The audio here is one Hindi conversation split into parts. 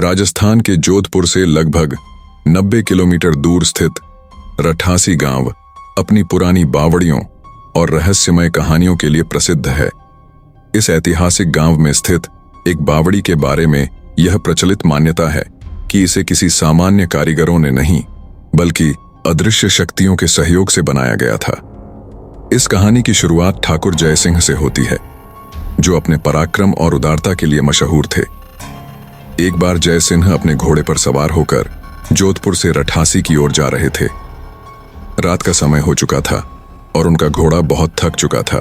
राजस्थान के जोधपुर से लगभग 90 किलोमीटर दूर स्थित रठासी गांव अपनी पुरानी बावड़ियों और रहस्यमय कहानियों के लिए प्रसिद्ध है। इस ऐतिहासिक गांव में स्थित एक बावड़ी के बारे में यह प्रचलित मान्यता है कि इसे किसी सामान्य कारीगरों ने नहीं बल्कि अदृश्य शक्तियों के सहयोग से बनाया गया था। इस कहानी की शुरुआत ठाकुर जयसिंह से होती है, जो अपने पराक्रम और उदारता के लिए मशहूर थे। एक बार जयसिंह अपने घोड़े पर सवार होकर जोधपुर से रठासी की ओर जा रहे थे। रात का समय हो चुका था और उनका घोड़ा बहुत थक चुका था।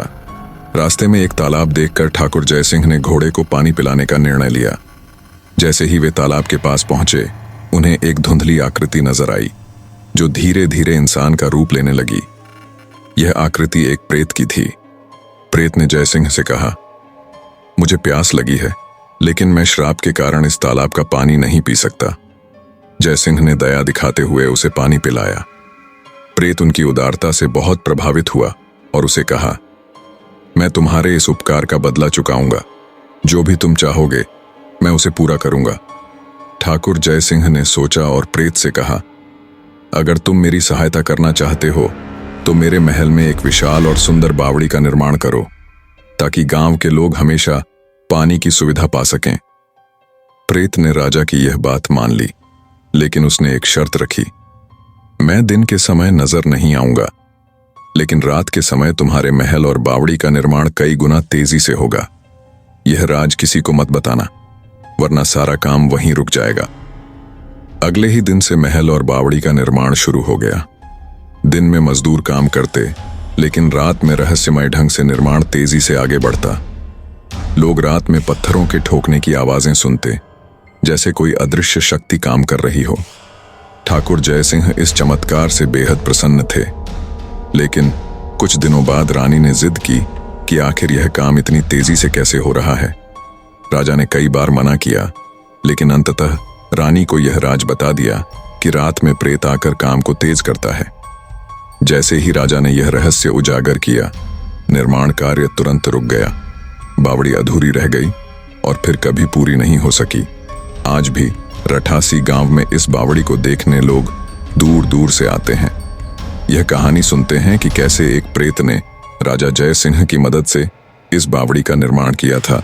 रास्ते में एक तालाब देखकर ठाकुर जयसिंह ने घोड़े को पानी पिलाने का निर्णय लिया। जैसे ही वे तालाब के पास पहुंचे, उन्हें एक धुंधली आकृति नजर आई, जो धीरे धीरे इंसान का रूप लेने लगी। यह आकृति एक प्रेत की थी। प्रेत ने जयसिंह से कहा, मुझे प्यास लगी है, लेकिन मैं श्राप के कारण इस तालाब का पानी नहीं पी सकता। जयसिंह ने दया दिखाते हुए उसे पानी पिलाया। प्रेत उनकी उदारता से बहुत प्रभावित हुआ और उसे कहा, मैं तुम्हारे इस उपकार का बदला चुकाऊंगा। जो भी तुम चाहोगे मैं उसे पूरा करूंगा। ठाकुर जयसिंह ने सोचा और प्रेत से कहा, अगर तुम मेरी सहायता करना चाहते हो तो मेरे महल में एक विशाल और सुंदर बावड़ी का निर्माण करो, ताकि गांव के लोग हमेशा पानी की सुविधा पा सकें। प्रेत ने राजा की यह बात मान ली, लेकिन उसने एक शर्त रखी, मैं दिन के समय नजर नहीं आऊंगा, लेकिन रात के समय तुम्हारे महल और बावड़ी का निर्माण कई गुना तेजी से होगा। यह राज किसी को मत बताना, वरना सारा काम वहीं रुक जाएगा। अगले ही दिन से महल और बावड़ी का निर्माण शुरू हो गया। दिन में मजदूर काम करते, लेकिन रात में रहस्यमय ढंग से निर्माण तेजी से आगे बढ़ता। लोग रात में पत्थरों के ठोकने की आवाजें सुनते, जैसे कोई अदृश्य शक्ति काम कर रही हो। ठाकुर जयसिंह इस चमत्कार से बेहद प्रसन्न थे, लेकिन कुछ दिनों बाद रानी ने जिद की कि आखिर यह काम इतनी तेजी से कैसे हो रहा है। राजा ने कई बार मना किया, लेकिन अंततः रानी को यह राज बता दिया कि रात में प्रेत आकर काम को तेज करता है। जैसे ही राजा ने यह रहस्य उजागर किया, निर्माण कार्य तुरंत रुक गया। बावड़ी अधूरी रह गई और फिर कभी पूरी नहीं हो सकी। आज भी रठासी गांव में इस बावड़ी को देखने लोग दूर दूर से आते हैं। यह कहानी सुनते हैं कि कैसे एक प्रेत ने राजा जयसिंह की मदद से इस बावड़ी का निर्माण किया था,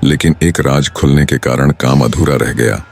लेकिन एक राज खुलने के कारण काम अधूरा रह गया।